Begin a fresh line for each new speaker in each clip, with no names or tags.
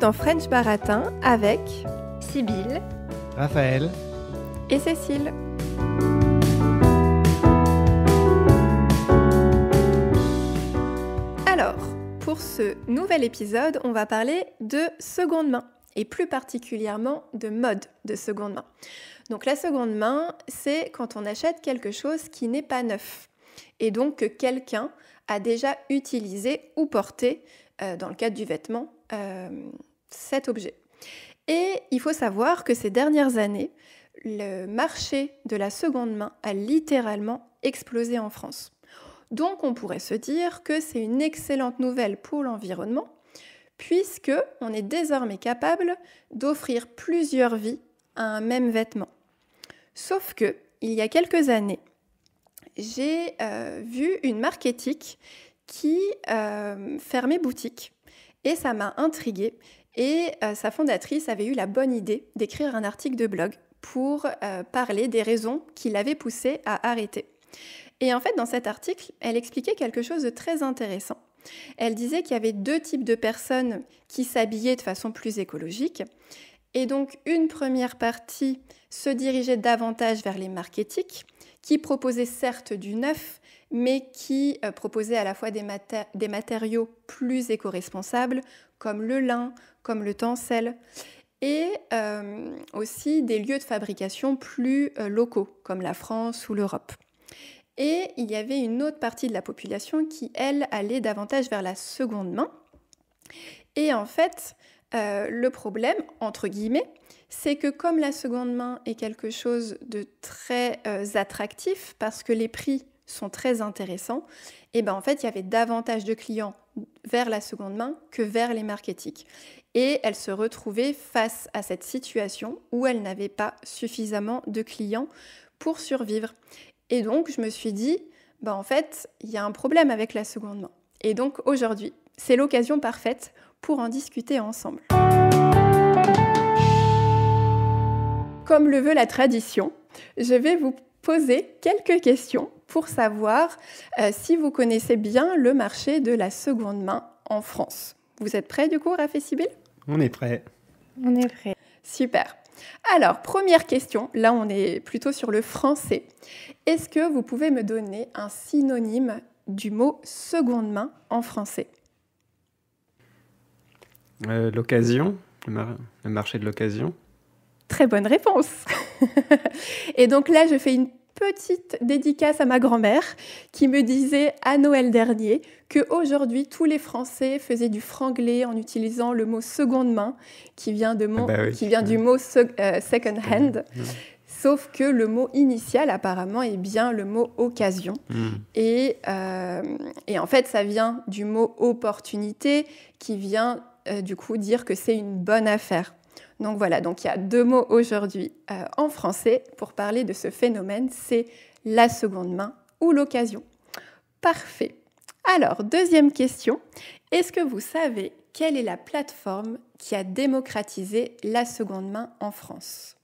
dans French Baratin avec
Sybille,
Raphaël
et Cécile. Alors, pour ce nouvel épisode, on va parler de seconde main et plus particulièrement de mode de seconde main. Donc la seconde main, c'est quand on achète quelque chose qui n'est pas neuf et donc que quelqu'un a déjà utilisé ou porté, dans le cadre du vêtement, cet objet. Et il faut savoir que ces dernières années, le marché de la seconde main a littéralement explosé en France. Donc on pourrait se dire que c'est une excellente nouvelle pour l'environnement, puisque on est désormais capable d'offrir plusieurs vies à un même vêtement. Sauf que, il y a quelques années, j'ai vu une marque éthique qui fermait boutique et ça m'a intriguée. Et sa fondatrice avait eu la bonne idée d'écrire un article de blog pour parler des raisons qui l'avaient poussée à arrêter. Et en fait, dans cet article, elle expliquait quelque chose de très intéressant. Elle disait qu'il y avait deux types de personnes qui s'habillaient de façon plus écologique. Et donc, une première partie se dirigeait davantage vers les marques éthiques, qui proposaient certes du neuf, mais qui proposaient à la fois des matériaux plus éco-responsables, comme le lin, comme le tencel, et aussi des lieux de fabrication plus locaux, comme la France ou l'Europe. Et il y avait une autre partie de la population qui, elle, allait davantage vers la seconde main. Et en fait, le problème, entre guillemets, c'est que comme la seconde main est quelque chose de très attractif, parce que les prix sont très intéressants, et ben en fait, il y avait davantage de clients vers la seconde main que vers les marques éthiques. Et elle se retrouvait face à cette situation où elle n'avait pas suffisamment de clients pour survivre. Et donc, je me suis dit, en fait, il y a un problème avec la seconde main. Et donc, aujourd'hui, c'est l'occasion parfaite pour en discuter ensemble. Comme le veut la tradition, je vais vous poser quelques questions pour savoir si vous connaissez bien le marché de la seconde main en France. Vous êtes prêts du coup, Raph et Sybille ?
On est prêt.
on est prêt.
Super. Alors, première question, là on est plutôt sur le français. Est-ce que vous pouvez me donner un synonyme du mot seconde main en français ?
L'occasion, le marché de l'occasion.
Très bonne réponse. Et donc là, je fais une petite dédicace à ma grand-mère qui me disait à Noël dernier qu'aujourd'hui, tous les Français faisaient du franglais en utilisant le mot seconde main qui vient du mot second hand. Sauf que le mot initial, apparemment, est bien le mot occasion. Et en fait, ça vient du mot opportunité qui vient du coup dire que c'est une bonne affaire. Donc voilà, donc il y a deux mots aujourd'hui en français pour parler de ce phénomène, c'est la seconde main ou l'occasion. Parfait. Alors, deuxième question, est-ce que vous savez quelle est la plateforme qui a démocratisé la seconde main en France ?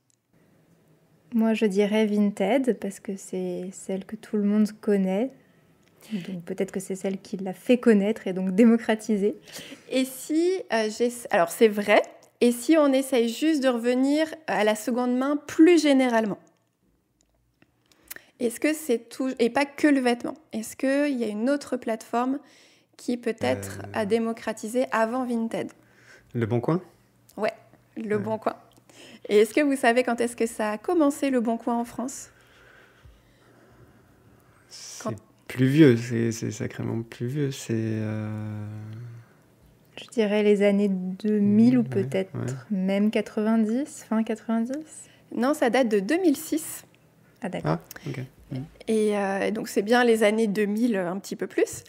Moi, je dirais Vinted, parce que c'est celle que tout le monde connaît. Donc peut-être que c'est celle qui l'a fait connaître et donc démocratiser.
Et si alors c'est vrai, et si on essaye juste de revenir à la seconde main plus généralement ? Est-ce que c'est tout, et pas que le vêtement, est-ce qu'il y a une autre plateforme qui peut-être a démocratisé avant Vinted ?
Le Bon Coin ?
Ouais, Le Bon Coin. Et est-ce que vous savez quand est-ce que ça a commencé Le Bon Coin en France ?
C'est plus vieux, c'est sacrément plus vieux.
Je dirais les années 2000 ou peut-être même 90, fin 90.
Non, ça date de 2006.
Ah d'accord.
Ah, ok.
Et donc c'est bien les années 2000, un petit peu plus.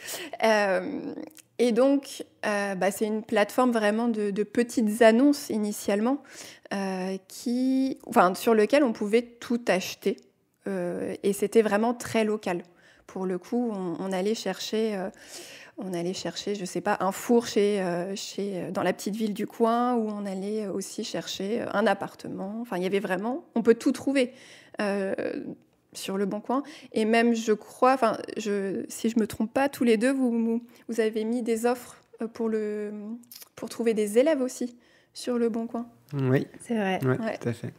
Et donc c'est une plateforme vraiment de petites annonces initialement, sur lequel on pouvait tout acheter. Et c'était vraiment très local. Pour le coup, on allait chercher, je sais pas, un four dans la petite ville du coin, ou on allait aussi chercher un appartement. Enfin, il y avait vraiment, on peut tout trouver sur Le Bon Coin. Et même, je crois, si je me trompe pas, tous les deux, vous avez mis des offres pour trouver des élèves aussi sur Le Bon Coin.
Oui,
C'est vrai.
ouais,
Ouais.
tout à fait.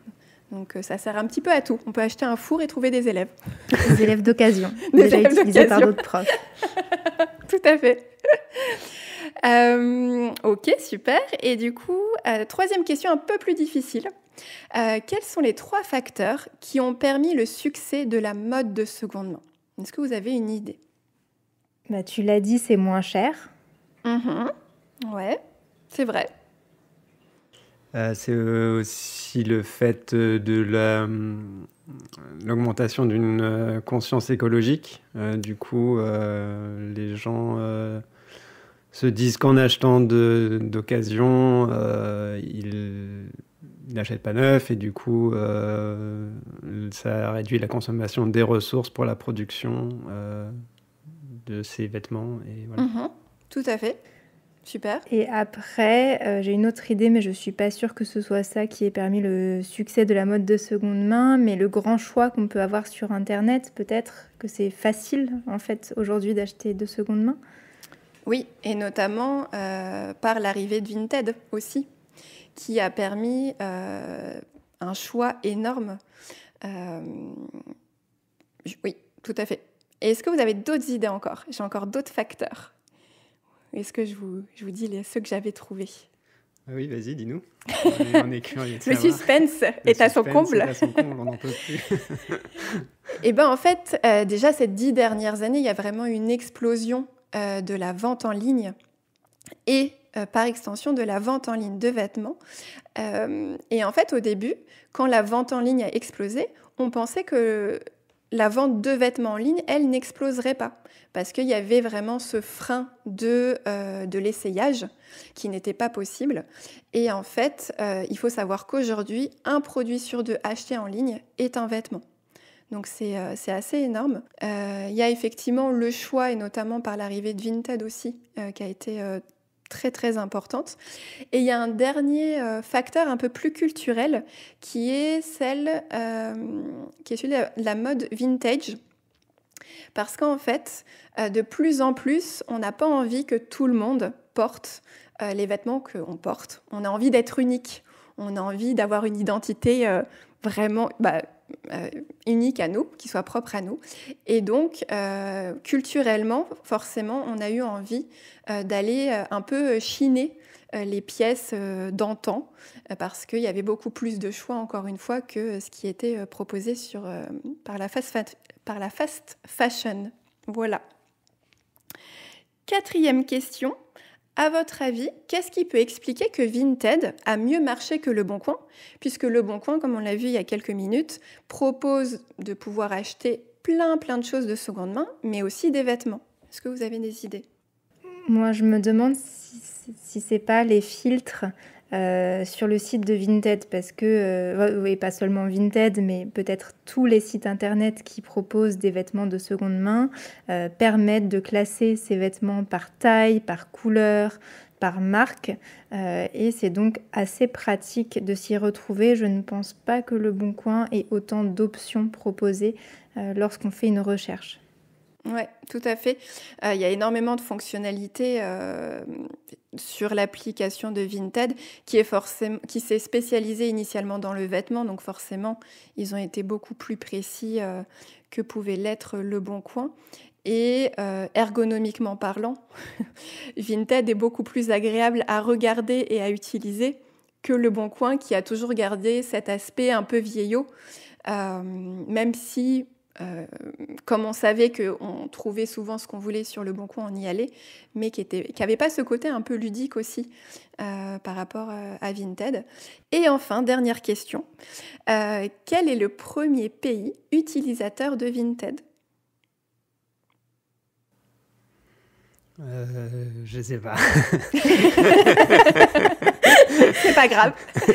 Donc ça sert un petit peu à tout. On peut acheter un four et trouver des élèves.
Des élèves d'occasion,
Des
déjà
élèves
utilisés par
d'occasion.
d'autres profs.
Tout à fait. Ok, super. Et du coup, troisième question un peu plus difficile. Quels sont les 3 facteurs qui ont permis le succès de la mode de seconde main? Est-ce que vous avez une idée?
Bah, tu l'as dit, c'est moins cher.
Mhm. Ouais, c'est vrai.
C'est aussi le fait de l'augmentation d'une conscience écologique. Du coup, les gens se disent qu'en achetant d'occasion, ils n'achètent pas neuf et du coup, ça réduit la consommation des ressources pour la production de ces vêtements. Et voilà.
Mhm. Tout à fait. Super.
Et après, j'ai une autre idée, mais je ne suis pas sûre que ce soit ça qui ait permis le succès de la mode de seconde main. Mais le grand choix qu'on peut avoir sur Internet, peut-être que c'est facile, en fait, aujourd'hui d'acheter de seconde main.
Oui, et notamment par l'arrivée de Vinted aussi, qui a permis un choix énorme. Oui, tout à fait. Et est-ce que vous avez d'autres idées encore? J'ai encore d'autres facteurs. Est-ce que je vous dis ceux que j'avais trouvés?
Ah oui, vas-y, dis-nous. On est curieux de
Le
savoir.
suspense est à son comble.
Est à son comble, on n'en peut plus.
Eh bien, en fait, déjà, ces 10 dernières années, il y a vraiment une explosion de la vente en ligne et, par extension, de la vente en ligne de vêtements. Et en fait, au début, quand la vente en ligne a explosé, on pensait que la vente de vêtements en ligne, elle n'exploserait pas. Parce qu'il y avait vraiment ce frein de l'essayage qui n'était pas possible. Et en fait, il faut savoir qu'aujourd'hui, un produit sur 2 acheté en ligne est un vêtement. Donc c'est assez énorme. Il y a effectivement le choix, et notamment par l'arrivée de Vinted aussi, qui a été très très importante. Et il y a un dernier facteur un peu plus culturel qui est celui de la mode vintage. Parce qu'en fait, de plus en plus, on n'a pas envie que tout le monde porte les vêtements qu'on porte. On a envie d'être unique. On a envie d'avoir une identité vraiment unique à nous, qui soit propre à nous. Et donc, culturellement, forcément, on a eu envie d'aller un peu chiner les pièces d'antan, parce qu'il y avait beaucoup plus de choix, encore une fois, que ce qui était proposé par la fast fashion. Voilà. 4e question. À votre avis, qu'est-ce qui peut expliquer que Vinted a mieux marché que Le Bon Coin? Puisque Le Bon Coin, comme on l'a vu il y a quelques minutes, propose de pouvoir acheter plein de choses de seconde main, mais aussi des vêtements. Est-ce que vous avez des idées?
Moi, je me demande si c'est pas les filtres sur le site de Vinted, parce que, oui, pas seulement Vinted, mais peut-être tous les sites internet qui proposent des vêtements de seconde main permettent de classer ces vêtements par taille, par couleur, par marque, et c'est donc assez pratique de s'y retrouver. Je ne pense pas que Le Bon Coin ait autant d'options proposées lorsqu'on fait une recherche.
Oui, tout à fait. Il y a énormément de fonctionnalités sur l'application de Vinted qui s'est spécialisée initialement dans le vêtement. Donc forcément, ils ont été beaucoup plus précis que pouvait l'être Le Bon Coin. Et ergonomiquement parlant, Vinted est beaucoup plus agréable à regarder et à utiliser que Le Bon Coin, qui a toujours gardé cet aspect un peu vieillot, même si... comme on savait qu'on trouvait souvent ce qu'on voulait sur Le Bon Coin, on y allait, mais qui n'avait pas ce côté un peu ludique aussi par rapport à Vinted. Et enfin, dernière question, quel est le premier pays utilisateur de Vinted?
Je sais pas.
C'est pas grave.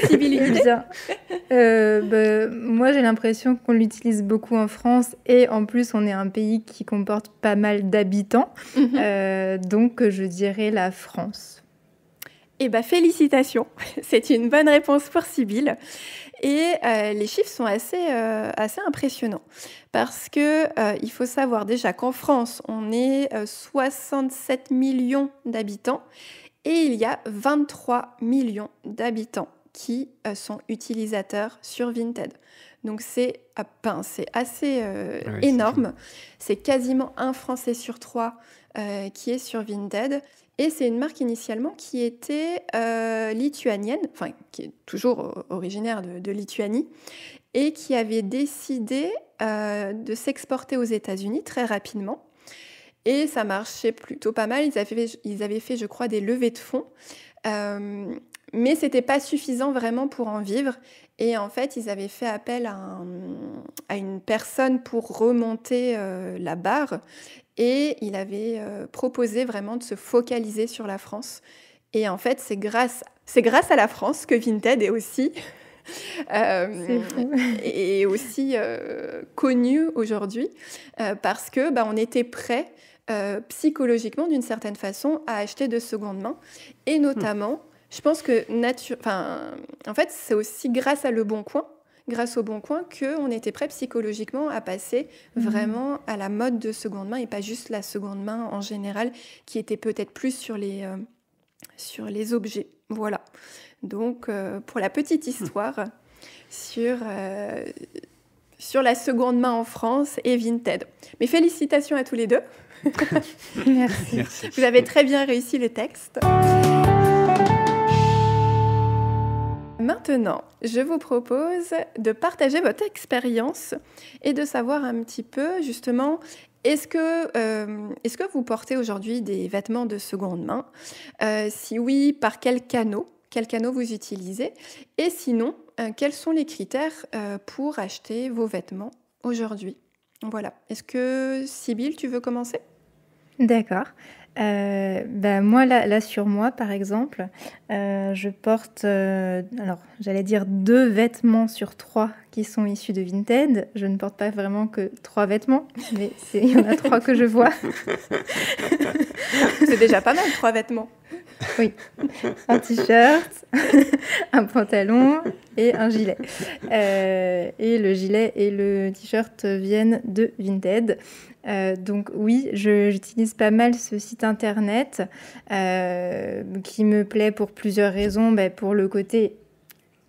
Sybille, une idée?
Moi, j'ai l'impression qu'on l'utilise beaucoup en France et en plus, on est un pays qui comporte pas mal d'habitants. Donc, je dirais la France.
Eh bien, félicitations. C'est une bonne réponse pour Sybille. Et les chiffres sont assez impressionnants parce qu'il faut savoir déjà qu'en France, on est 67 millions d'habitants Et il y a 23 millions d'habitants qui sont utilisateurs sur Vinted. Donc c'est assez énorme. C'est quasiment un Français sur 3 qui est sur Vinted. Et c'est une marque initialement qui était lituanienne, enfin qui est toujours originaire de Lituanie, et qui avait décidé de s'exporter aux États-Unis très rapidement. Et ça marchait plutôt pas mal. Ils avaient fait, je crois, des levées de fonds. Mais ce n'était pas suffisant vraiment pour en vivre. Et en fait, ils avaient fait appel à une personne pour remonter la barre. Et il avait proposé vraiment de se focaliser sur la France. Et en fait, c'est grâce à la France que Vinted est aussi, est aussi connu aujourd'hui. Parce que on était prêts psychologiquement, d'une certaine façon, à acheter de seconde main. Et notamment, je pense que en fait, c'est aussi grâce au Bon Coin, qu'on était prêt psychologiquement à passer vraiment à la mode de seconde main et pas juste la seconde main en général, qui était peut-être plus sur les objets. Voilà. Donc, pour la petite histoire sur la seconde main en France et Vinted. Mais félicitations à tous les deux.
Merci.
Vous avez très bien réussi le texte. Maintenant, je vous propose de partager votre expérience et de savoir un petit peu, justement, est-ce que vous portez aujourd'hui des vêtements de seconde main ? Si oui, par quel canot vous utilisez ? Et sinon, quels sont les critères pour acheter vos vêtements aujourd'hui ? Voilà. Est-ce que, Sybille, tu veux commencer ?
D'accord. Moi, là, sur moi, par exemple, je porte, alors, j'allais dire 2 vêtements sur 3 qui sont issus de Vinted. Je ne porte pas vraiment que 3 vêtements, mais il y en a 3 que je vois.
C'est déjà pas mal, 3 vêtements.
Oui, un t-shirt, un pantalon et un gilet. Et le gilet et le t-shirt viennent de Vinted. Donc oui, j'utilise pas mal ce site internet qui me plaît pour plusieurs raisons. Pour le côté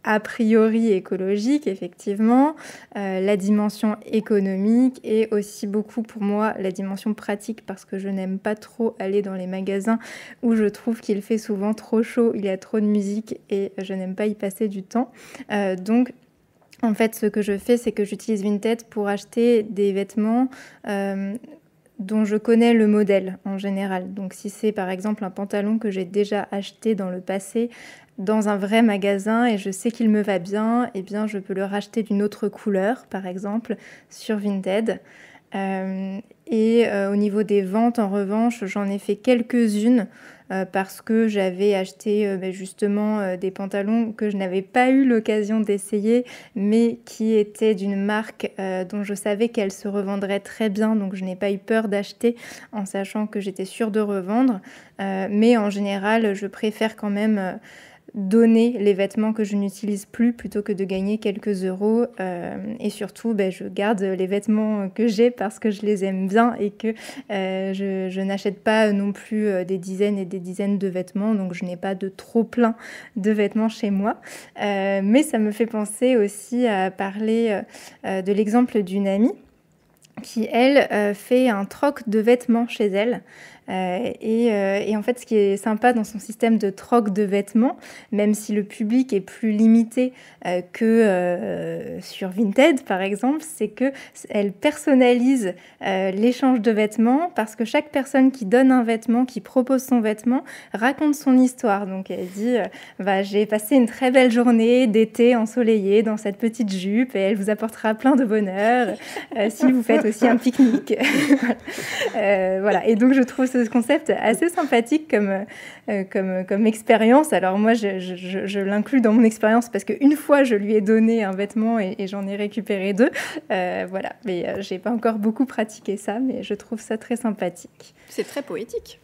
a priori écologique, effectivement, la dimension économique et aussi beaucoup pour moi la dimension pratique parce que je n'aime pas trop aller dans les magasins où je trouve qu'il fait souvent trop chaud, il y a trop de musique et je n'aime pas y passer du temps. Donc en fait, ce que je fais, c'est que j'utilise Vinted pour acheter des vêtements dont je connais le modèle en général. Donc si c'est par exemple un pantalon que j'ai déjà acheté dans le passé dans un vrai magasin et je sais qu'il me va bien, eh bien je peux le racheter d'une autre couleur, par exemple, sur Vinted. Au niveau des ventes, en revanche, j'en ai fait quelques-unes parce que j'avais acheté justement des pantalons que je n'avais pas eu l'occasion d'essayer, mais qui étaient d'une marque dont je savais qu'elle se revendrait très bien, donc je n'ai pas eu peur d'acheter en sachant que j'étais sûre de revendre. Mais en général, je préfère quand même donner les vêtements que je n'utilise plus plutôt que de gagner quelques euros et surtout je garde les vêtements que j'ai parce que je les aime bien et que je n'achète pas non plus des dizaines et des dizaines de vêtements, donc je n'ai pas de trop plein de vêtements chez moi, mais ça me fait penser aussi à parler de l'exemple d'une amie qui, elle, fait un troc de vêtements chez elle. Et en fait, ce qui est sympa dans son système de troc de vêtements, même si le public est plus limité que sur Vinted, par exemple, c'est qu'elle personnalise l'échange de vêtements parce que chaque personne qui donne un vêtement, qui propose son vêtement, raconte son histoire. Donc, elle dit j'ai passé une très belle journée d'été ensoleillée dans cette petite jupe et elle vous apportera plein de bonheur si vous faites aussi un pique-nique. Voilà. Et donc, je trouve ce concept assez sympathique comme expérience. Alors moi, je l'inclus dans mon expérience parce qu'une fois, je lui ai donné un vêtement et j'en ai récupéré 2. Voilà, mais j'ai pas encore beaucoup pratiqué ça, mais je trouve ça très sympathique.
C'est très poétique.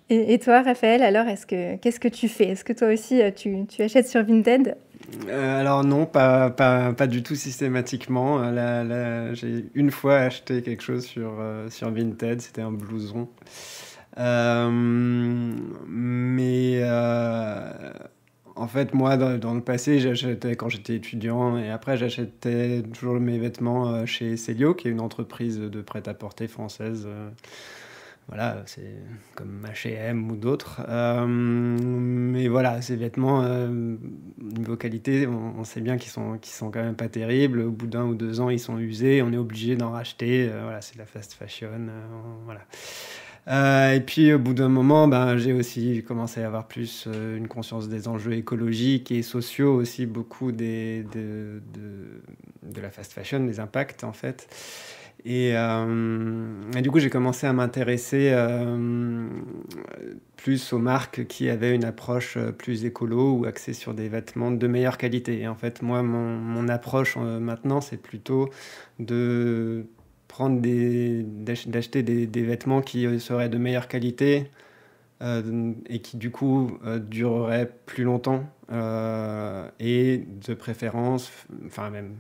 Et toi, Raphaël, alors, qu'est-ce que tu fais ? Est-ce que toi aussi, tu achètes sur Vinted ?
Alors non, pas du tout systématiquement. J'ai une fois acheté quelque chose sur Vinted, c'était un blouson. Mais en fait, moi, dans le passé, j'achetais quand j'étais étudiant et après, j'achetais toujours mes vêtements chez Célio, qui est une entreprise de prêt-à-porter française. Voilà, c'est comme H&M ou d'autres. Mais voilà, ces vêtements, niveau qualité, on sait bien qu'ils sont quand même pas terribles. Au bout d'1 ou 2 ans, ils sont usés, on est obligé d'en racheter. Voilà, c'est de la fast fashion. Voilà. Et puis au bout d'un moment, j'ai aussi commencé à avoir plus une conscience des enjeux écologiques et sociaux aussi, beaucoup de la fast fashion, des impacts en fait. Et du coup, j'ai commencé à m'intéresser plus aux marques qui avaient une approche plus écolo ou axée sur des vêtements de meilleure qualité. Et en fait, moi, mon approche maintenant, c'est plutôt de d'acheter des vêtements qui seraient de meilleure qualité et qui du coup dureraient plus longtemps et de préférence, enfin même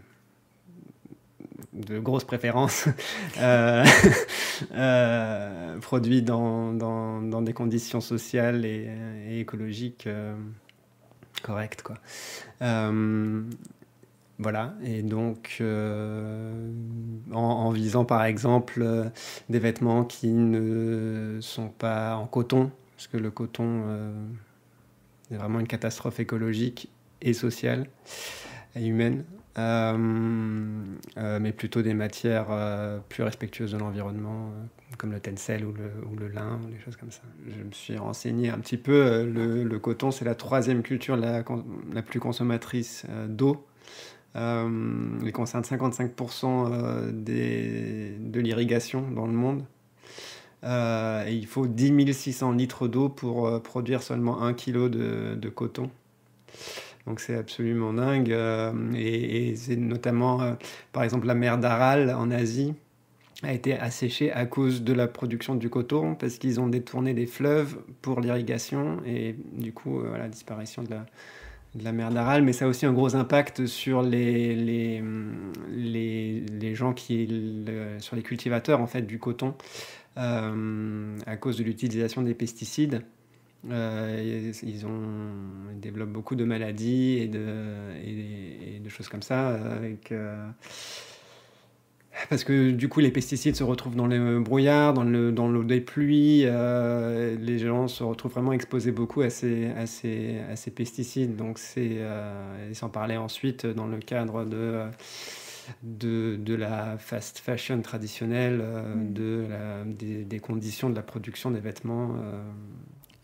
de grosse préférence, produits dans des conditions sociales et écologiques correctes, quoi. Voilà, et donc en visant par exemple des vêtements qui ne sont pas en coton, parce que le coton est vraiment une catastrophe écologique et sociale et humaine, mais plutôt des matières plus respectueuses de l'environnement, comme le tencel ou le lin, ou des choses comme ça. Je me suis renseigné un petit peu, le coton c'est la 3e culture la plus consommatrice d'eau. Il concerne 55% de l'irrigation dans le monde. Et il faut 10 600 litres d'eau pour produire seulement 1 kilo de coton. Donc c'est absolument dingue. Et c'est notamment, par exemple, la mer d'Aral en Asie a été asséchée à cause de la production du coton, parce qu'ils ont détourné des fleuves pour l'irrigation. Et du coup, la disparition de la mer d'Aral, mais ça a aussi un gros impact sur les gens sur les cultivateurs en fait du coton à cause de l'utilisation des pesticides. Ils développent beaucoup de maladies et de choses comme ça parce que du coup les pesticides se retrouvent dans les brouillards, dans l'eau des pluies. Les gens se retrouvent vraiment exposés beaucoup à ces pesticides. Donc ils s'en parlaient ensuite dans le cadre de la fast fashion traditionnelle, des conditions de la production des vêtements.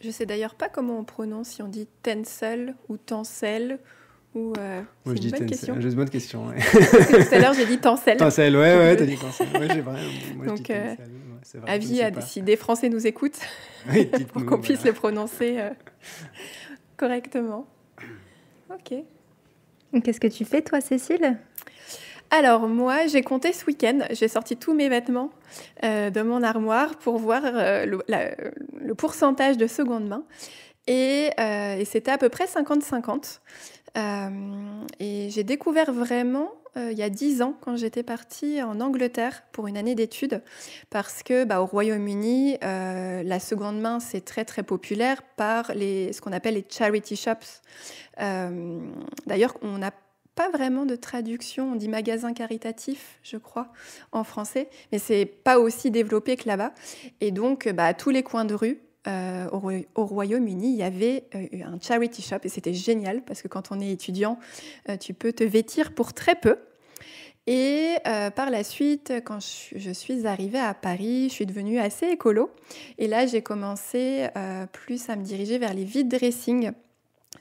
Je sais d'ailleurs pas comment on prononce, si on dit tencel ou tencel. Ou
moi,
c'est une bonne question.
J'ai une bonne question. Ouais.
Tout à l'heure, j'ai dit tencel.
Tencel, ouais, t'as dit tencel. Ouais, j'ai vrai. Moi,
donc,
je dis tencel. Ouais, c'est vrai,
avis si des Français nous écoutent,
oui,
pour qu'on puisse le prononcer correctement. Ok.
Qu'est-ce que tu fais, toi, Cécile ?
Alors, moi, j'ai compté ce week-end. J'ai sorti tous mes vêtements de mon armoire pour voir le pourcentage de seconde main. Et c'était à peu près 50-50. Et j'ai découvert vraiment il y a 10 ans, quand j'étais partie en Angleterre pour une année d'études, parce que au Royaume-Uni, la seconde main, c'est très très populaire par ce qu'on appelle les charity shops. D'ailleurs, on n'a pas vraiment de traduction, on dit magasin caritatif, je crois, en français, mais c'est pas aussi développé que là-bas. Et donc, à tous les coins de rue, au Royaume-Uni, il y avait un charity shop et c'était génial parce que quand on est étudiant, tu peux te vêtir pour très peu. Et par la suite, quand je suis arrivée à Paris, je suis devenue assez écolo. Et là, j'ai commencé plus à me diriger vers les vide dressing.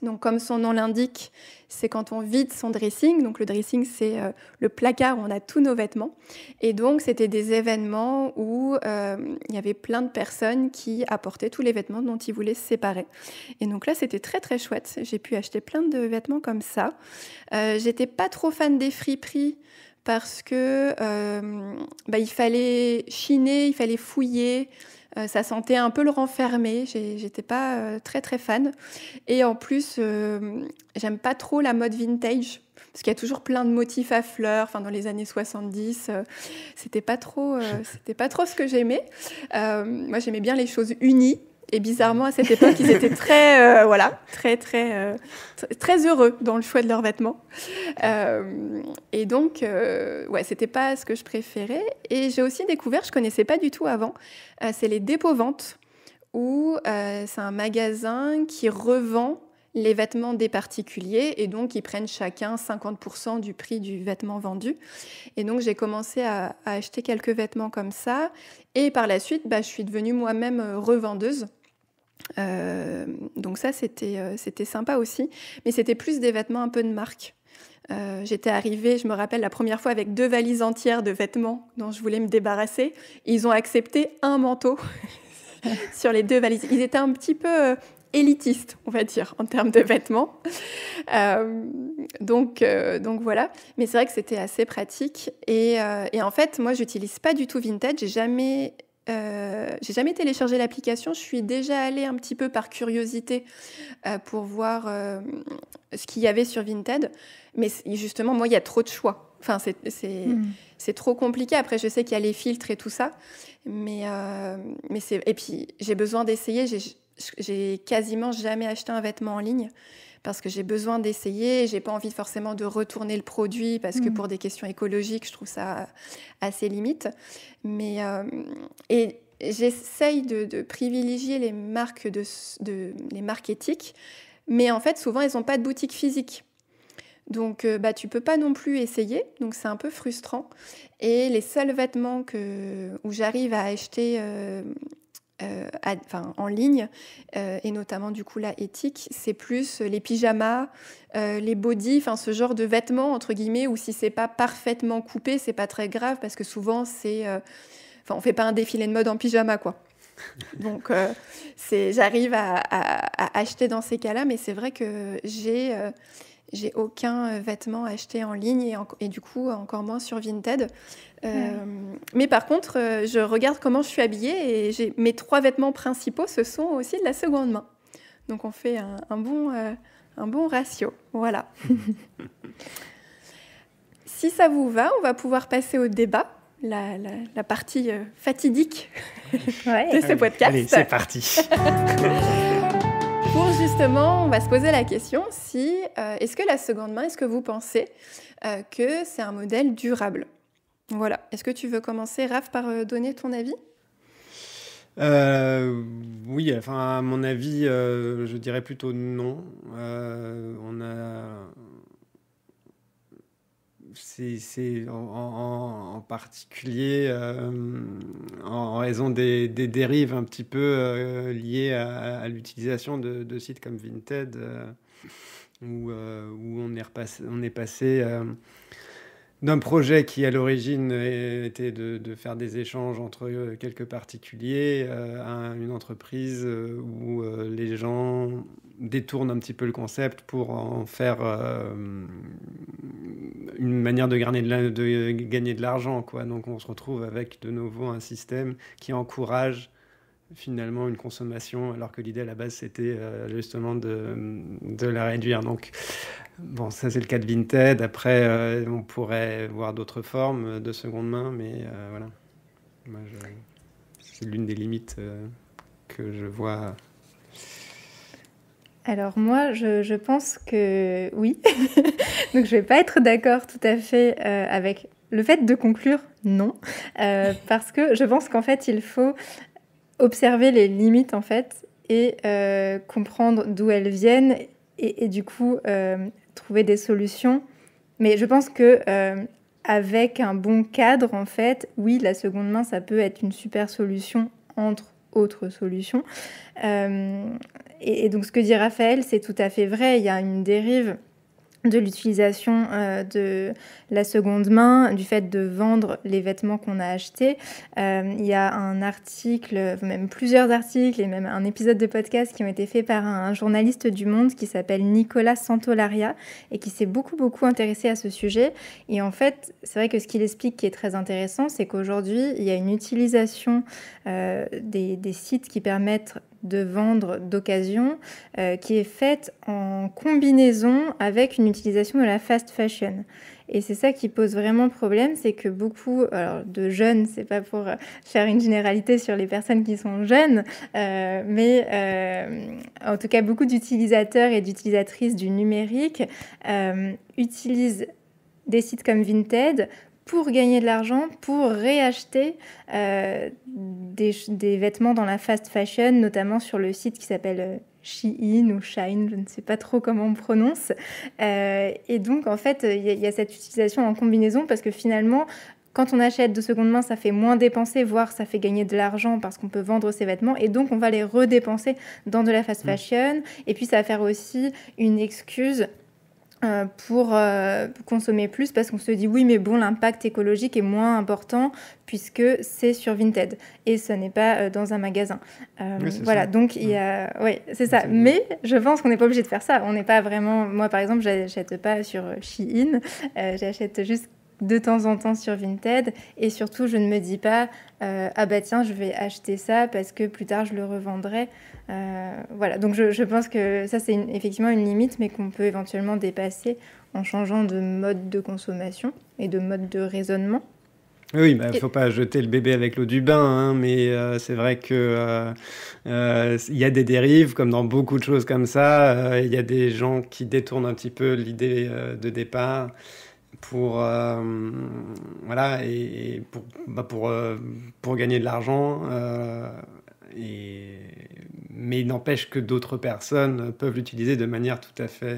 Donc, comme son nom l'indique, c'est quand on vide son dressing. Donc, le dressing, c'est le placard où on a tous nos vêtements. Et donc, c'était des événements où il y avait plein de personnes qui apportaient tous les vêtements dont ils voulaient se séparer. Et donc là, c'était très, très chouette. J'ai pu acheter plein de vêtements comme ça. J'étais pas trop fan des friperies parce que il fallait chiner, il fallait fouiller. Ça sentait un peu le renfermé. J'étais pas très très fan. Et en plus, j'aime pas trop la mode vintage. Parce qu'il y a toujours plein de motifs à fleurs. Enfin, dans les années 70, c'était pas trop ce que j'aimais. Moi, j'aimais bien les choses unies. Et bizarrement, à cette époque, ils étaient très heureux dans le choix de leurs vêtements. Et donc, c'était pas ce que je préférais. Et j'ai aussi découvert, je connaissais pas du tout avant, c'est les dépôts-ventes, où c'est un magasin qui revend les vêtements des particuliers, et donc ils prennent chacun 50% du prix du vêtement vendu. Et donc j'ai commencé à acheter quelques vêtements comme ça, et par la suite, je suis devenue moi-même revendeuse. Donc ça, c'était sympa aussi, mais c'était plus des vêtements un peu de marque. J'étais arrivée, je me rappelle, la première fois avec 2 valises entières de vêtements dont je voulais me débarrasser. Ils ont accepté un manteau sur les 2 valises. Ils étaient un petit peu élitistes, on va dire, en termes de vêtements. Donc voilà. Mais c'est vrai que c'était assez pratique. Et en fait, moi, j'utilise pas du tout Vinted. J'ai jamais téléchargé l'application. Je suis déjà allée un petit peu par curiosité pour voir ce qu'il y avait sur Vinted. Mais justement, moi, il y a trop de choix. Enfin, c'est trop compliqué. Après, je sais qu'il y a les filtres et tout ça. Mais et puis, j'ai besoin d'essayer. J'ai quasiment jamais acheté un vêtement en ligne parce que j'ai besoin d'essayer. J'ai pas envie forcément de retourner le produit parce que pour des questions écologiques, je trouve ça assez limite. Et j'essaye de privilégier les marques, les marques éthiques, mais en fait, souvent, elles n'ont pas de boutique physique. Donc, tu peux pas non plus essayer, donc c'est un peu frustrant. Et les seuls vêtements où j'arrive à acheter en ligne, et notamment du coup la éthique, c'est plus les pyjamas, les bodys, enfin ce genre de vêtements entre guillemets, où si c'est pas parfaitement coupé, c'est pas très grave parce que souvent on fait pas un défilé de mode en pyjama quoi. Donc j'arrive à acheter dans ces cas-là, mais c'est vrai que j'ai aucun vêtement acheté en ligne et du coup encore moins sur Vinted. Mais par contre, je regarde comment je suis habillée et mes 3 vêtements principaux, ce sont aussi de la seconde main. Donc on fait un bon ratio. Voilà. Si ça vous va, on va pouvoir passer au débat, la partie fatidique de ce podcast.
Allez, c'est parti.
Pour justement, on va se poser la question est-ce que la seconde main, est-ce que vous pensez que c'est un modèle durable ? Voilà. Est-ce que tu veux commencer, Raph, par donner ton avis ?
Oui, enfin, à mon avis, je dirais plutôt non. C'est en particulier en raison des dérives un petit peu liées à l'utilisation de sites comme Vinted, où on est passé d'un projet qui, à l'origine, était de faire des échanges entre quelques particuliers à une entreprise où les gens détournent un petit peu le concept pour en faire une manière de gagner de l'argent, quoi. Donc, on se retrouve avec de nouveau un système qui encourage finalement une consommation, alors que l'idée à la base, c'était justement de la réduire. Donc, bon, ça c'est le cas de Vinted. Après, on pourrait voir d'autres formes de seconde main, mais voilà. C'est l'une des limites que je vois.
Alors moi, je pense que oui. Donc je vais pas être d'accord tout à fait avec le fait de conclure non, parce que je pense qu'en fait, il faut observer les limites en fait et comprendre d'où elles viennent et du coup trouver des solutions. Mais je pense que avec un bon cadre en fait, oui, la seconde main ça peut être une super solution entre autres solutions. Et donc ce que dit Raphaël, c'est tout à fait vrai. Il y a une dérive de l'utilisation de la seconde main, du fait de vendre les vêtements qu'on a achetés. Il y a un article, même plusieurs articles et même un épisode de podcast qui ont été faits par un journaliste du Monde qui s'appelle Nicolas Santolaria et qui s'est beaucoup intéressé à ce sujet. Et en fait, c'est vrai que ce qu'il explique qui est très intéressant, c'est qu'aujourd'hui, il y a une utilisation des sites qui permettent de vendre d'occasion qui est faite en combinaison avec une utilisation de la fast fashion. Et c'est ça qui pose vraiment problème, c'est que beaucoup de jeunes, c'est pas pour faire une généralité sur les personnes qui sont jeunes, mais en tout cas beaucoup d'utilisateurs et d'utilisatrices du numérique utilisent des sites comme Vinted pour gagner de l'argent, pour réacheter des vêtements dans la fast fashion, notamment sur le site qui s'appelle Shein ou Shine, je ne sais pas trop comment on prononce. Et donc, en fait, il y a cette utilisation en combinaison parce que finalement, quand on achète de seconde main, ça fait moins dépenser, voire ça fait gagner de l'argent parce qu'on peut vendre ses vêtements. Et donc, on va les redépenser dans de la fast fashion. Et puis, ça va faire aussi une excuse pour consommer plus parce qu'on se dit oui mais bon l'impact écologique est moins important puisque c'est sur Vinted et ce n'est pas dans un magasin voilà ça. Donc il y a c'est ça mais je pense qu'on n'est pas obligé de faire ça, on n'est pas vraiment, moi par exemple j'achète pas sur Shein, j'achète juste de temps en temps sur Vinted et surtout je ne me dis pas ah bah tiens je vais acheter ça parce que plus tard je le revendrai. Voilà, donc je pense que ça c'est effectivement une limite mais qu'on peut éventuellement dépasser en changeant de mode de consommation et de mode de raisonnement.
Oui, il ne faut pas jeter le bébé avec l'eau du bain, hein, mais c'est vrai qu'il y a des dérives, comme dans beaucoup de choses comme ça. Il y a des gens qui détournent un petit peu l'idée de départ pour voilà et pour gagner de l'argent mais il n'empêche que d'autres personnes peuvent l'utiliser de manière tout à fait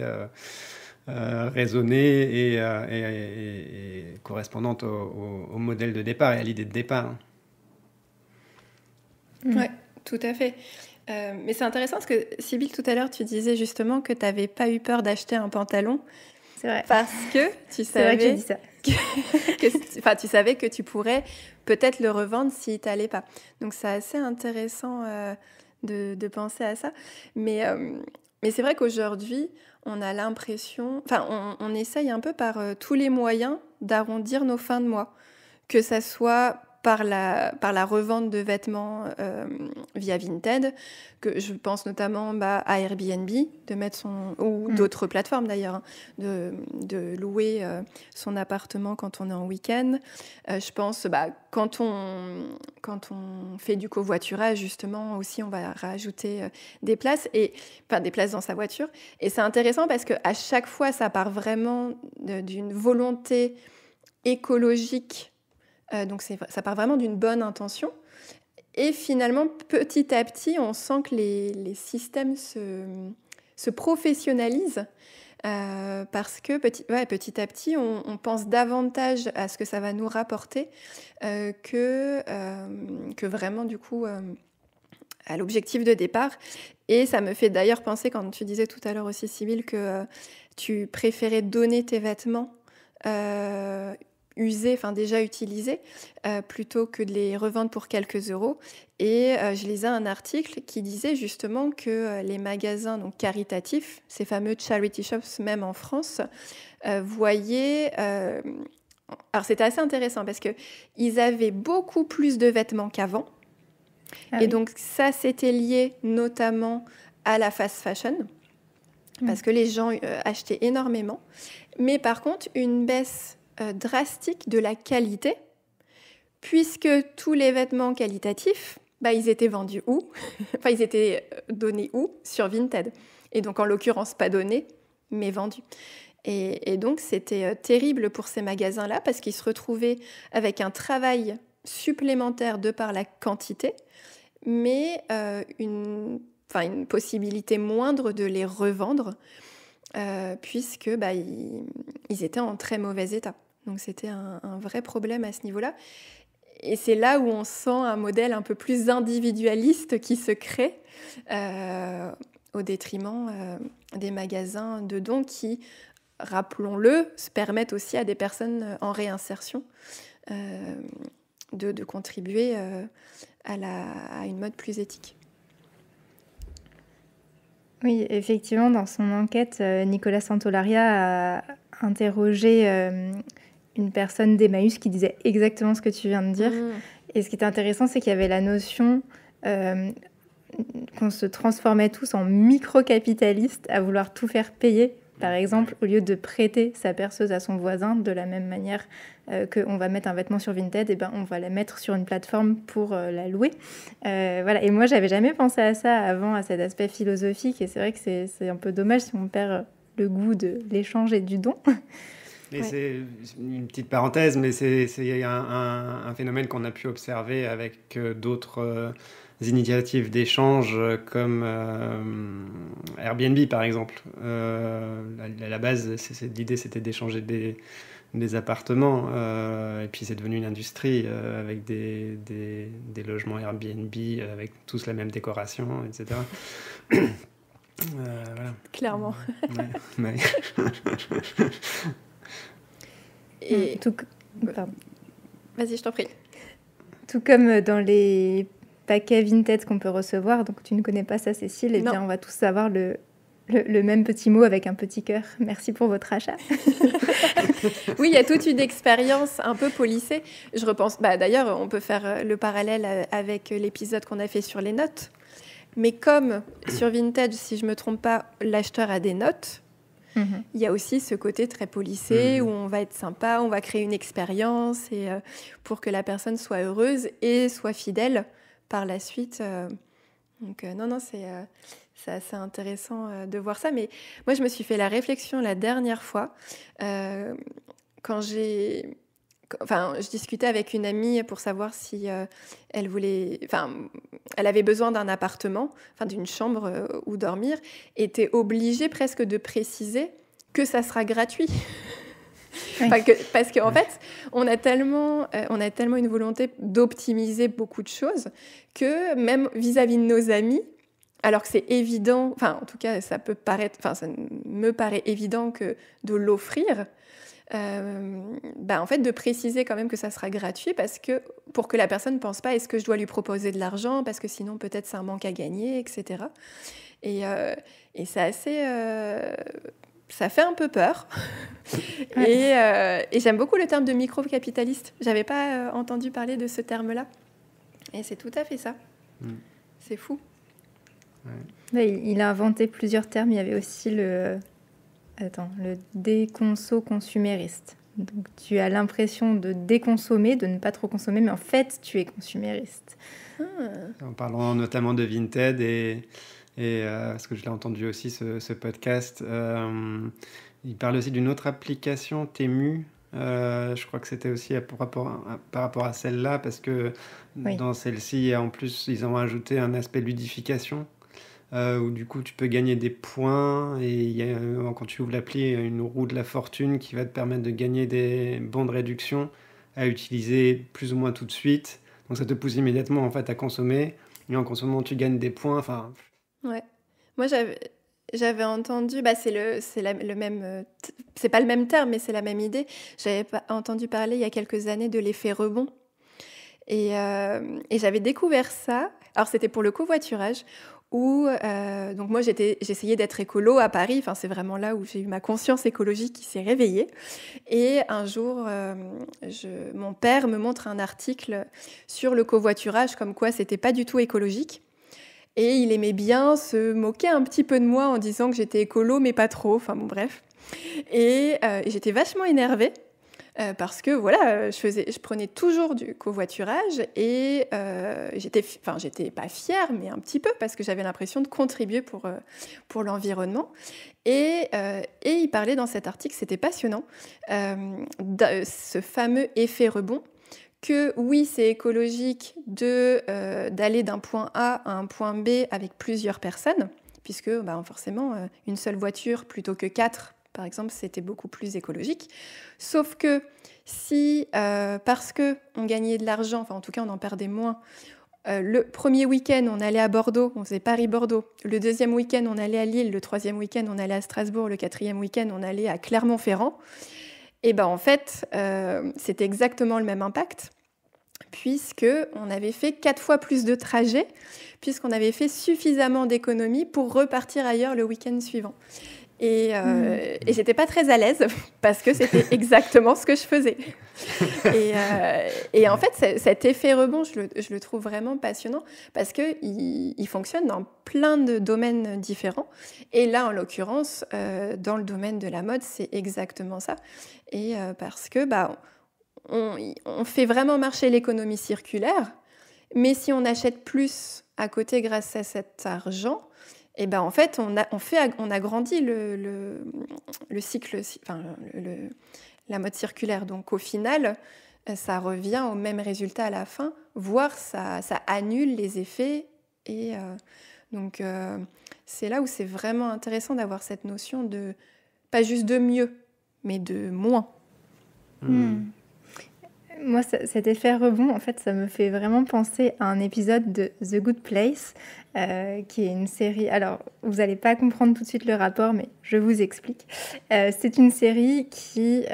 raisonnée et correspondante au modèle de départ et à l'idée de départ.
Oui, tout à fait. Mais c'est intéressant parce que, Sybille, tout à l'heure, tu disais justement que tu n'avais pas eu peur d'acheter un pantalon.
C'est vrai.
Parce que tu savais,
c'est vrai que j'ai dit ça.
Tu savais que tu pourrais peut-être le revendre s'il t'allait pas. Donc c'est assez intéressant de penser à ça. Mais c'est vrai qu'aujourd'hui, on a l'impression, on essaye un peu par tous les moyens d'arrondir nos fins de mois, que ça soit par la revente de vêtements via Vinted, que je pense notamment à Airbnb, de mettre ou d'autres plateformes d'ailleurs, hein, de louer son appartement quand on est en week-end. Je pense quand on fait du covoiturage, justement, aussi, on va rajouter des places, des places dans sa voiture. Et c'est intéressant parce qu'à chaque fois, ça part vraiment d'une volonté écologique. Donc ça part vraiment d'une bonne intention. Et finalement, petit à petit, on sent que les systèmes se professionnalisent parce que petit à petit, on pense davantage à ce que ça va nous rapporter que vraiment, du coup, à l'objectif de départ. Et ça me fait d'ailleurs penser, quand tu disais tout à l'heure aussi, Sybille, que tu préférais donner tes vêtements usés, déjà utilisés, plutôt que de les revendre pour quelques euros. Et je lisais un article qui disait justement que les magasins donc caritatifs, ces fameux charity shops même en France, voyaient... Alors c'était assez intéressant parce qu'ils avaient beaucoup plus de vêtements qu'avant. Et donc ça, c'était lié notamment à la fast fashion, parce que les gens achetaient énormément. Mais par contre, une baisse drastique de la qualité, puisque tous les vêtements qualitatifs, ils étaient vendus où ? Ils étaient donnés où ? Sur Vinted. Et donc, en l'occurrence, pas donnés, mais vendus. Et donc, c'était terrible pour ces magasins-là, parce qu'ils se retrouvaient avec un travail supplémentaire de par la quantité, mais une possibilité moindre de les revendre, puisque ils étaient en très mauvais état. Donc c'était un vrai problème à ce niveau-là. Et c'est là où on sent un modèle un peu plus individualiste qui se crée au détriment des magasins de dons qui rappelons-le, se permettent aussi à des personnes en réinsertion de contribuer à une mode plus éthique.
Oui, effectivement, dans son enquête, Nicolas Santolaria a interrogé une personne d'Emmaüs qui disait exactement ce que tu viens de dire. Et ce qui était intéressant, c'est qu'il y avait la notion qu'on se transformait tous en micro-capitalistes à vouloir tout faire payer. Par exemple, au lieu de prêter sa perceuse à son voisin, de la même manière qu'on va mettre un vêtement sur Vinted, et ben, on va la mettre sur une plateforme pour la louer. Voilà. Et moi, j'avais jamais pensé à ça avant, à cet aspect philosophique. Et c'est vrai que c'est un peu dommage si on perd le goût de l'échange et du don.
Et c'est une petite parenthèse, mais c'est un phénomène qu'on a pu observer avec d'autres initiatives d'échange comme Airbnb par exemple. À la base, l'idée c'était d'échanger des appartements et puis c'est devenu une industrie avec des logements Airbnb avec tous la même décoration, etc. Voilà.
Clairement.
Ouais.
Et vas-y, je t'en prie.
Tout comme dans les paquets Vinted qu'on peut recevoir, donc tu ne connais pas ça, Cécile, et bien on va tous avoir le même petit mot avec un petit cœur. Merci pour votre achat.
Oui, il y a toute une expérience un peu policée. Je repense, d'ailleurs, on peut faire le parallèle avec l'épisode qu'on a fait sur les notes. Mais comme sur Vinted, si je ne me trompe pas, l'acheteur a des notes, il y a aussi ce côté très policé où on va être sympa, on va créer une expérience et, pour que la personne soit heureuse et soit fidèle par la suite. Donc non, c'est assez intéressant de voir ça. Mais moi, je me suis fait la réflexion la dernière fois quand je discutais avec une amie pour savoir si elle avait besoin d'un appartement, d'une chambre où dormir, était obligée presque de préciser que ça sera gratuit. Oui. Parce qu'en fait, on a tellement une volonté d'optimiser beaucoup de choses que même vis-à-vis de nos amis, alors que c'est évident, en tout cas, ça me paraît évident que de l'offrir, en fait, de préciser quand même que ça sera gratuit pour que la personne ne pense pas est-ce que je dois lui proposer de l'argent parce que sinon peut-être c'est un manque à gagner, etc. Et c'est assez... ça fait un peu peur. Et j'aime beaucoup le terme de micro-capitaliste. Je n'avais pas entendu parler de ce terme-là. Et c'est tout à fait ça. C'est fou.
Ouais. Il a inventé plusieurs termes. Il y avait aussi le déconso-consumériste. Donc, tu as l'impression de déconsommer, de ne pas trop consommer, mais en fait, tu es consumériste.
En parlant notamment de Vinted et parce que je l'ai entendu aussi, ce podcast, il parle aussi d'une autre application, Temu. Je crois que c'était aussi par rapport à celle-là, parce que dans celle-ci, en plus, ils ont ajouté un aspect ludification. Où du coup tu peux gagner des points et quand tu ouvres l'appli, il y a une roue de la fortune qui va te permettre de gagner des bons de réduction à utiliser plus ou moins tout de suite. Donc ça te pousse immédiatement en fait à consommer et en consommant tu gagnes des points.
Ouais. Moi j'avais entendu, le même, c'est pas le même terme mais c'est la même idée. J'avais entendu parler il y a quelques années de l'effet rebond et j'avais découvert ça. Alors c'était pour le covoiturage. Donc moi j'essayais d'être écolo à Paris, c'est vraiment là où j'ai eu ma conscience écologique qui s'est réveillée. Et un jour, mon père me montre un article sur le covoiturage, comme quoi c'était pas du tout écologique. Et il aimait bien se moquer un petit peu de moi en disant que j'étais écolo, mais pas trop, bref. Et j'étais vachement énervée. Parce que je prenais toujours du covoiturage et j'étais pas fière, mais un petit peu parce que j'avais l'impression de contribuer pour l'environnement. Et il parlait dans cet article, c'était passionnant, de ce fameux effet rebond, que oui, c'est écologique d'aller d'un point A à un point B avec plusieurs personnes, puisque forcément, une seule voiture plutôt que 4, par exemple, c'était beaucoup plus écologique. Sauf que si, parce qu'on gagnait de l'argent, en tout cas on en perdait moins, Le premier week-end, on allait à Bordeaux, on faisait Paris-Bordeaux. Le deuxième week-end, on allait à Lille. Le troisième week-end, on allait à Strasbourg. Le quatrième week-end, on allait à Clermont-Ferrand. Et ben en fait, c'était exactement le même impact, puisqu'on avait fait 4 fois plus de trajets, puisqu'on avait fait suffisamment d'économies pour repartir ailleurs le week-end suivant. Et j'étais pas très à l'aise parce que c'était exactement ce que je faisais. Et en fait, cet effet rebond, je le trouve vraiment passionnant parce qu'il fonctionne dans plein de domaines différents. Et là, en l'occurrence, dans le domaine de la mode, c'est exactement ça. Et parce que on fait vraiment marcher l'économie circulaire, mais si on achète plus à côté grâce à cet argent, et ben en fait, on agrandit le cycle, enfin, la mode circulaire. Donc au final, ça revient au même résultat à la fin, voire ça annule les effets. Et donc c'est là où c'est vraiment intéressant d'avoir cette notion de, pas juste de mieux, mais de moins.
Moi, cet effet rebond, en fait, ça me fait vraiment penser à un épisode de The Good Place, qui est une série... Alors, vous n'allez pas comprendre tout de suite le rapport, mais je vous explique. C'est une série qui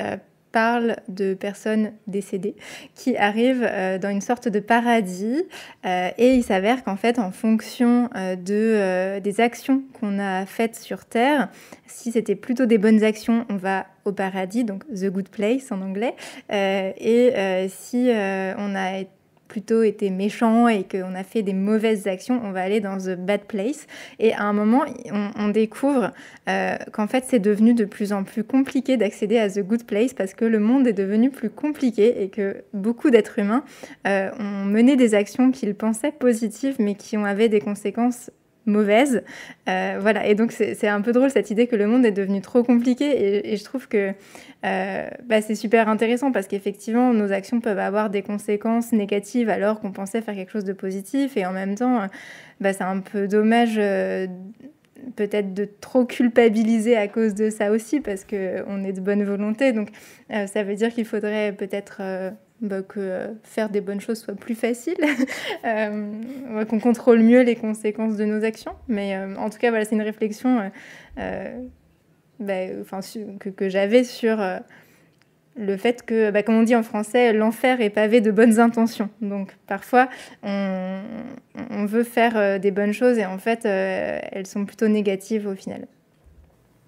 parle de personnes décédées qui arrivent dans une sorte de paradis, et il s'avère qu'en fait, en fonction des actions qu'on a faites sur Terre, si c'était plutôt des bonnes actions, on va au paradis, donc The Good Place en anglais, si on a plutôt été méchant et qu'on a fait des mauvaises actions, on va aller dans The Bad Place. Et à un moment, on découvre qu'en fait, c'est devenu de plus en plus compliqué d'accéder à The Good Place parce que le monde est devenu plus compliqué et que beaucoup d'êtres humains ont mené des actions qu'ils pensaient positives mais qui avaient des conséquences mauvaises. Voilà. Et donc, c'est un peu drôle cette idée que le monde est devenu trop compliqué et je trouve que c'est super intéressant parce qu'effectivement, nos actions peuvent avoir des conséquences négatives alors qu'on pensait faire quelque chose de positif et en même temps, c'est un peu dommage peut-être de trop culpabiliser à cause de ça aussi parce qu'on est de bonne volonté. Donc, ça veut dire qu'il faudrait peut-être... que faire des bonnes choses soit plus facile, qu'on contrôle mieux les conséquences de nos actions. Mais en tout cas, voilà, c'est une réflexion que j'avais sur le fait que, comme on dit en français, l'enfer est pavé de bonnes intentions. Donc parfois, on veut faire des bonnes choses et en fait, elles sont plutôt négatives au final.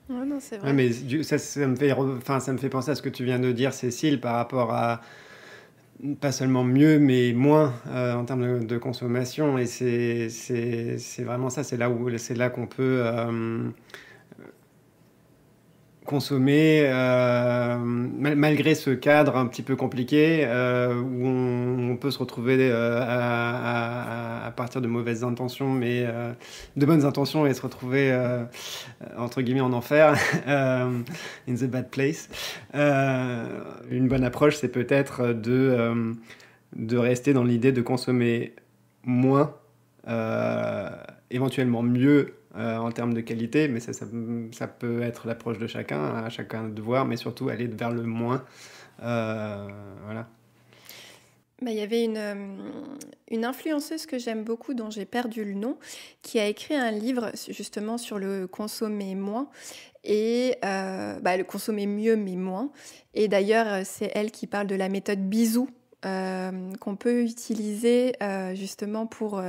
Ouais, non, c'est vrai.
Ouais, mais ça me fait penser à ce que tu viens de dire, Cécile, par rapport à pas seulement mieux, mais moins en termes de consommation. Et c'est vraiment ça, c'est là qu'on peut consommer malgré ce cadre un petit peu compliqué où on peut se retrouver à partir de mauvaises intentions, mais de bonnes intentions et se retrouver entre guillemets en enfer, in the bad place. Une bonne approche, c'est peut-être de rester dans l'idée de consommer moins, éventuellement mieux en termes de qualité, mais ça peut être l'approche de chacun, à chacun de voir, mais surtout aller vers le moins. Voilà.
Il y avait une influenceuse que j'aime beaucoup, dont j'ai perdu le nom, qui a écrit un livre justement sur le consommer moins et le consommer mieux mais moins. Et d'ailleurs, c'est elle qui parle de la méthode bisou, qu'on peut utiliser justement pour...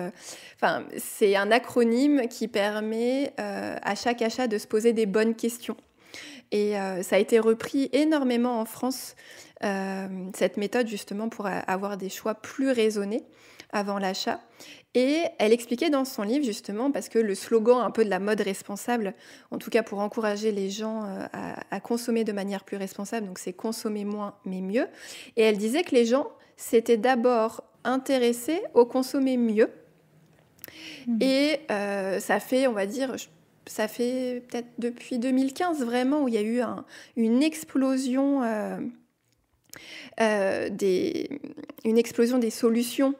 c'est un acronyme qui permet à chaque achat de se poser des bonnes questions. Et ça a été repris énormément en France, cette méthode justement pour avoir des choix plus raisonnés avant l'achat. Et elle expliquait dans son livre justement, parce que le slogan un peu de la mode responsable, en tout cas pour encourager les gens à consommer de manière plus responsable, donc c'est consommer moins mais mieux. Et elle disait que les gens s'étaient d'abord intéressés au consommer mieux. Et ça fait, on va dire... Ça fait peut-être depuis 2015 vraiment où il y a eu une explosion des solutions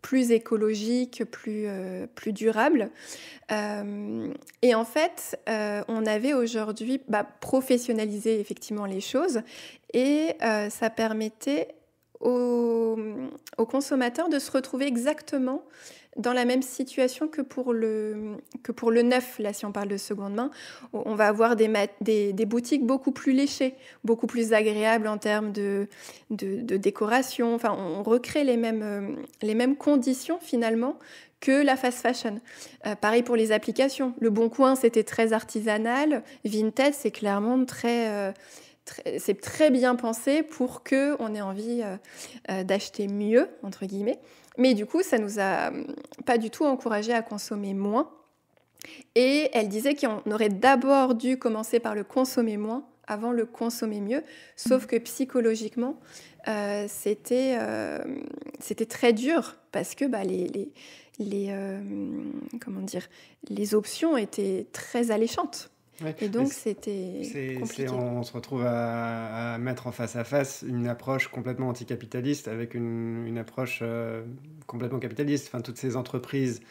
plus écologiques, plus durables. Et en fait, on avait aujourd'hui professionnalisé effectivement les choses et ça permettait aux consommateurs de se retrouver exactement dans la même situation que pour le neuf, là, si on parle de seconde main. On va avoir des boutiques beaucoup plus léchées, beaucoup plus agréables en termes de décoration. Enfin, on recrée les mêmes conditions, finalement, que la fast fashion. Pareil pour les applications. Le Bon Coin, c'était très artisanal. Vinted, c'est clairement c'est très bien pensé pour qu'on ait envie d'acheter mieux, entre guillemets. Mais du coup, ça nous a pas du tout encouragé à consommer moins. Et elle disait qu'on aurait d'abord dû commencer par le consommer moins avant le consommer mieux. Sauf que psychologiquement, c'était très dur parce que les options étaient très alléchantes.
Ouais,
et donc, c'était compliqué.
On se retrouve à mettre en face à face une approche complètement anticapitaliste avec une approche complètement capitaliste. Enfin, toutes ces entreprises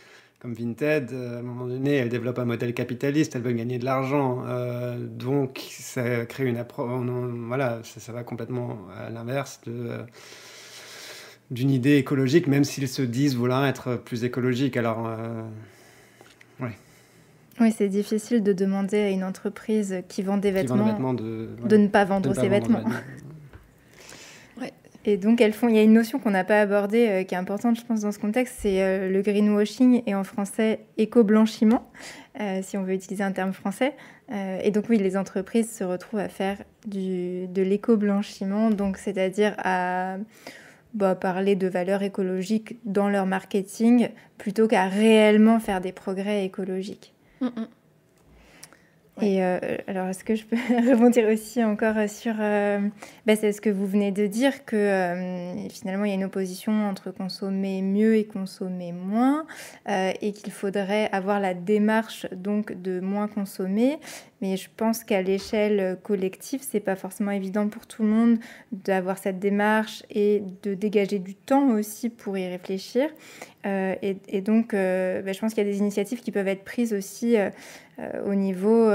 comme Vinted, à un moment donné, elles développent un modèle capitaliste, elles veulent gagner de l'argent. Donc, ça crée une approche... Voilà, ça va complètement à l'inverse d'une idée écologique, même s'ils se disent vouloir être plus écologiques. Alors, ouais.
Oui, c'est difficile de demander à une entreprise qui vend des vêtements de ne pas vendre ses vêtements.
Ouais.
Et donc, il y a une notion qu'on n'a pas abordée, qui est importante, je pense, dans ce contexte, c'est le greenwashing et en français éco-blanchiment, si on veut utiliser un terme français. Et donc, oui, les entreprises se retrouvent à faire de l'éco-blanchiment, donc c'est-à-dire à parler de valeurs écologiques dans leur marketing plutôt qu'à réellement faire des progrès écologiques.
Ouais.
Et alors, est-ce que je peux rebondir aussi encore sur c'est ce que vous venez de dire, que finalement, il y a une opposition entre consommer mieux et consommer moins, et qu'il faudrait avoir la démarche donc de moins consommer. Mais je pense qu'à l'échelle collective, c'est pas forcément évident pour tout le monde d'avoir cette démarche et de dégager du temps aussi pour y réfléchir. Et donc, je pense qu'il y a des initiatives qui peuvent être prises aussi au niveau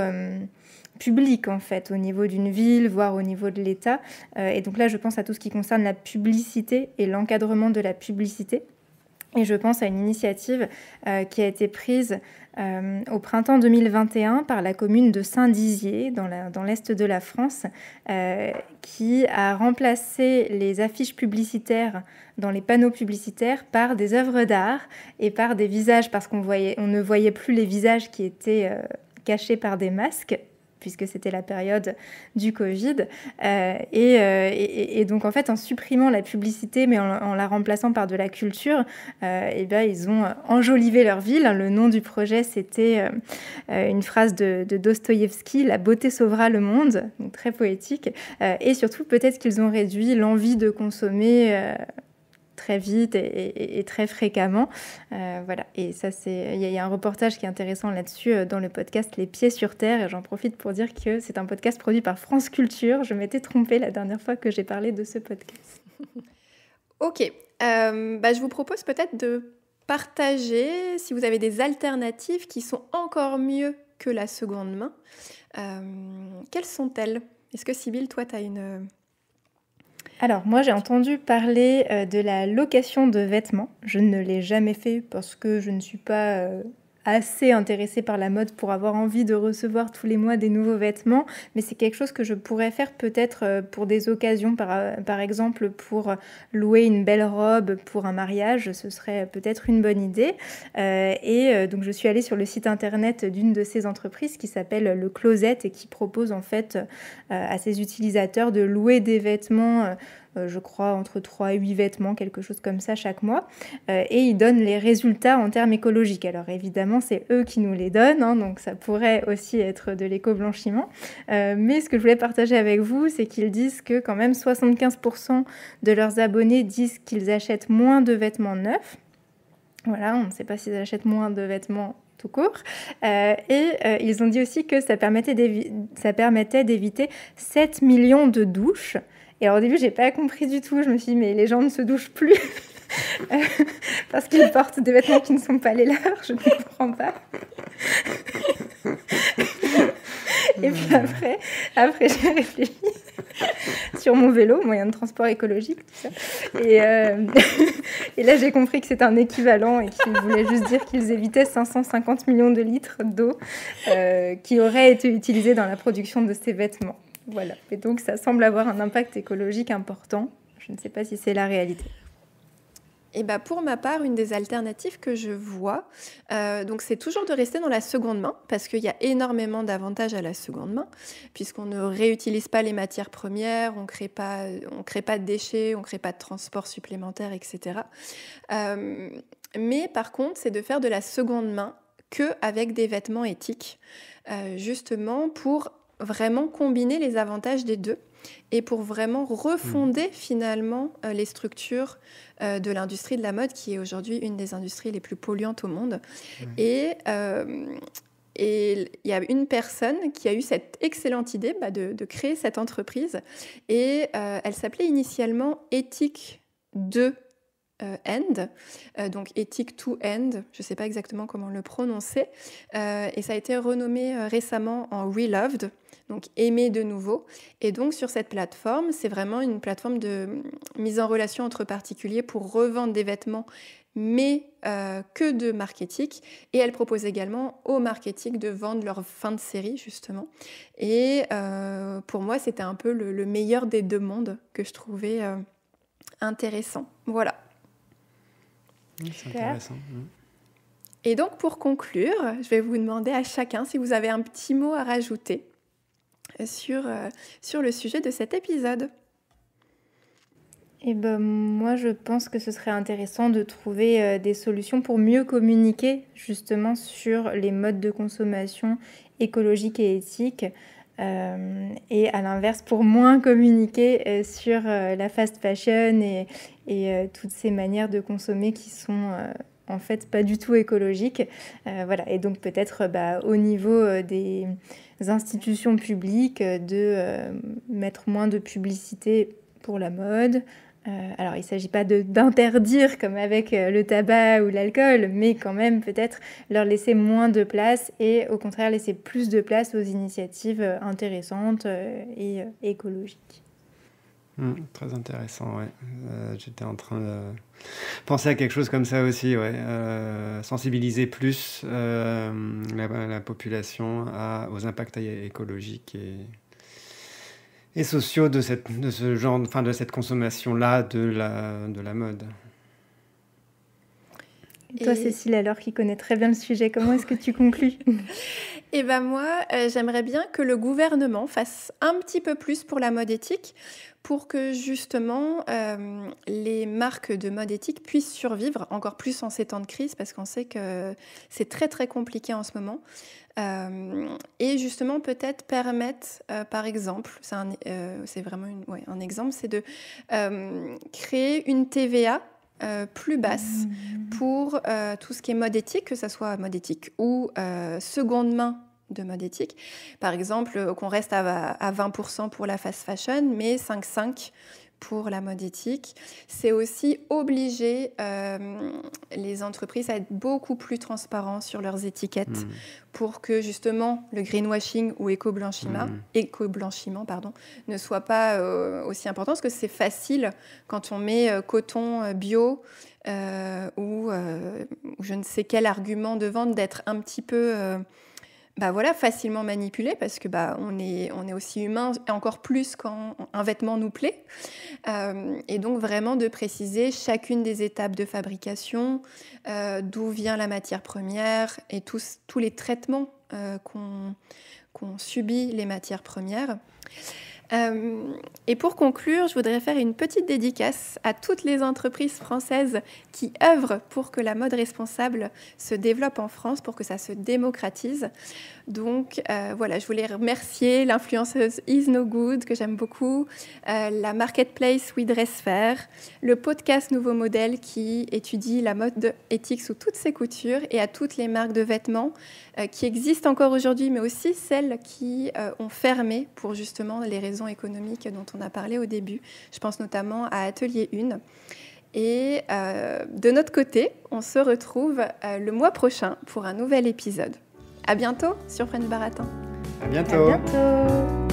public, en fait, au niveau d'une ville, voire au niveau de l'État. Et donc là, je pense à tout ce qui concerne la publicité et l'encadrement de la publicité. Et je pense à une initiative qui a été prise au printemps 2021 par la commune de Saint-Dizier, dans l'est de la France, qui a remplacé les affiches publicitaires dans les panneaux publicitaires par des œuvres d'art et par des visages, parce qu'on ne voyait plus les visages qui étaient cachés par des masques, puisque c'était la période du Covid. Et donc, en fait, en supprimant la publicité, mais en la remplaçant par de la culture, ils ont enjolivé leur ville. Le nom du projet, c'était une phrase de Dostoïevski, « La beauté sauvera le monde », donc très poétique. Et surtout, peut-être qu'ils ont réduit l'envie de consommer très vite et très fréquemment. Voilà. Et ça, il y a un reportage qui est intéressant là-dessus dans le podcast Les Pieds sur Terre. Et j'en profite pour dire que c'est un podcast produit par France Culture. Je m'étais trompée la dernière fois que j'ai parlé de ce podcast.
Ok. Je vous propose peut-être de partager, si vous avez des alternatives qui sont encore mieux que la seconde main. Quelles sont-elles ? Est-ce que, Sybille, toi, tu as une...
Alors, moi, j'ai entendu parler de la location de vêtements. Je ne l'ai jamais fait parce que je ne suis pas assez intéressée par la mode pour avoir envie de recevoir tous les mois des nouveaux vêtements. Mais c'est quelque chose que je pourrais faire peut-être pour des occasions, par exemple pour louer une belle robe pour un mariage. Ce serait peut-être une bonne idée. Donc, je suis allée sur le site internet d'une de ces entreprises qui s'appelle Le Closet et qui propose en fait à ses utilisateurs de louer des vêtements, je crois entre 3 et 8 vêtements, quelque chose comme ça chaque mois. Et ils donnent les résultats en termes écologiques. Alors évidemment, c'est eux qui nous les donnent, donc ça pourrait aussi être de l'éco-blanchiment. Mais ce que je voulais partager avec vous, c'est qu'ils disent que quand même 75% de leurs abonnés disent qu'ils achètent moins de vêtements neufs. Voilà, on ne sait pas s'ils achètent moins de vêtements tout court. Ils ont dit aussi que ça permettait d'éviter 7 millions de douches. Et alors au début, j'ai pas compris du tout. Je me suis dit, mais les gens ne se douchent plus parce qu'ils portent des vêtements qui ne sont pas les leurs. Je ne comprends pas. Et puis après j'ai réfléchi sur mon vélo, moyen de transport écologique, tout ça. Et là, j'ai compris que c'était un équivalent et qu'il voulait juste dire qu'ils évitaient 550 millions de litres d'eau qui auraient été utilisés dans la production de ces vêtements. Voilà. Et donc, ça semble avoir un impact écologique important. Je ne sais pas si c'est la réalité.
Et pour ma part, une des alternatives que je vois, donc c'est toujours de rester dans la seconde main, parce qu'il y a énormément d'avantages à la seconde main, puisqu'on ne réutilise pas les matières premières, on crée pas de déchets, on ne crée pas de transport supplémentaire, etc. Mais par contre, c'est de faire de la seconde main qu'avec des vêtements éthiques, justement pour vraiment combiner les avantages des deux et pour vraiment refonder finalement les structures de l'industrie de la mode qui est aujourd'hui une des industries les plus polluantes au monde. Et il y a une personne qui a eu cette excellente idée de créer cette entreprise et elle s'appelait initialement Ethic 2 End, donc Ethic to End, je ne sais pas exactement comment le prononcer, et ça a été renommé récemment en Reloved, donc aimer de nouveau. Et donc sur cette plateforme, c'est vraiment une plateforme de mise en relation entre particuliers pour revendre des vêtements, mais que de marques éthiques. Et elle propose également aux marques éthiques de vendre leur fin de série, justement. Et pour moi, c'était un peu le meilleur des deux mondes que je trouvais intéressant. Voilà.
C'est intéressant.
Et donc, pour conclure, je vais vous demander à chacun si vous avez un petit mot à rajouter sur le sujet de cet épisode.
Moi, je pense que ce serait intéressant de trouver des solutions pour mieux communiquer justement sur les modes de consommation écologiques et éthiques. Et à l'inverse, pour moins communiquer sur la fast fashion et toutes ces manières de consommer qui sont en fait pas du tout écologiques. Voilà. Et donc peut-être au niveau des institutions publiques de mettre moins de publicité pour la mode. Alors, il ne s'agit pas d'interdire comme avec le tabac ou l'alcool, mais quand même peut-être leur laisser moins de place et au contraire laisser plus de place aux initiatives intéressantes et écologiques.
Très intéressant, ouais. J'étais en train de penser à quelque chose comme ça aussi, ouais. Sensibiliser plus la population aux impacts écologiques et sociaux de ce genre, de cette consommation-là de la mode.
Et toi, Cécile, alors qui connais très bien le sujet, comment est-ce que tu conclus ?
Eh ben moi, j'aimerais bien que le gouvernement fasse un petit peu plus pour la mode éthique, pour que justement les marques de mode éthique puissent survivre, encore plus en ces temps de crise, parce qu'on sait que c'est très très compliqué en ce moment. Et justement peut-être permettre, par exemple, c'est vraiment un exemple, c'est de créer une TVA plus basse pour tout ce qui est mode éthique, que ce soit mode éthique ou seconde main de mode éthique. Par exemple, qu'on reste à 20% pour la fast fashion, mais 5,5% pour la mode éthique. C'est aussi obliger les entreprises à être beaucoup plus transparents sur leurs étiquettes pour que justement le greenwashing ou éco-blanchiment ne soit pas aussi important, parce que c'est facile quand on met coton bio ou je ne sais quel argument de vente d'être un petit peu facilement manipulé, parce que on est aussi humain, encore plus quand un vêtement nous plaît. Et donc vraiment de préciser chacune des étapes de fabrication, d'où vient la matière première et tous les traitements qu'ont subit les matières premières. Et pour conclure, je voudrais faire une petite dédicace à toutes les entreprises françaises qui œuvrent pour que la mode responsable se développe en France, pour que ça se démocratise. Donc je voulais remercier l'influenceuse Is No Good, que j'aime beaucoup, la marketplace We Dress Fair, le podcast Nouveau Modèle qui étudie la mode éthique sous toutes ses coutures, et à toutes les marques de vêtements qui existent encore aujourd'hui, mais aussi celles qui ont fermé pour justement les raisons économiques dont on a parlé au début. Je pense notamment à Atelier 1. Et de notre côté, on se retrouve le mois prochain pour un nouvel épisode. À bientôt sur French Baratin.
À bientôt.
À bientôt.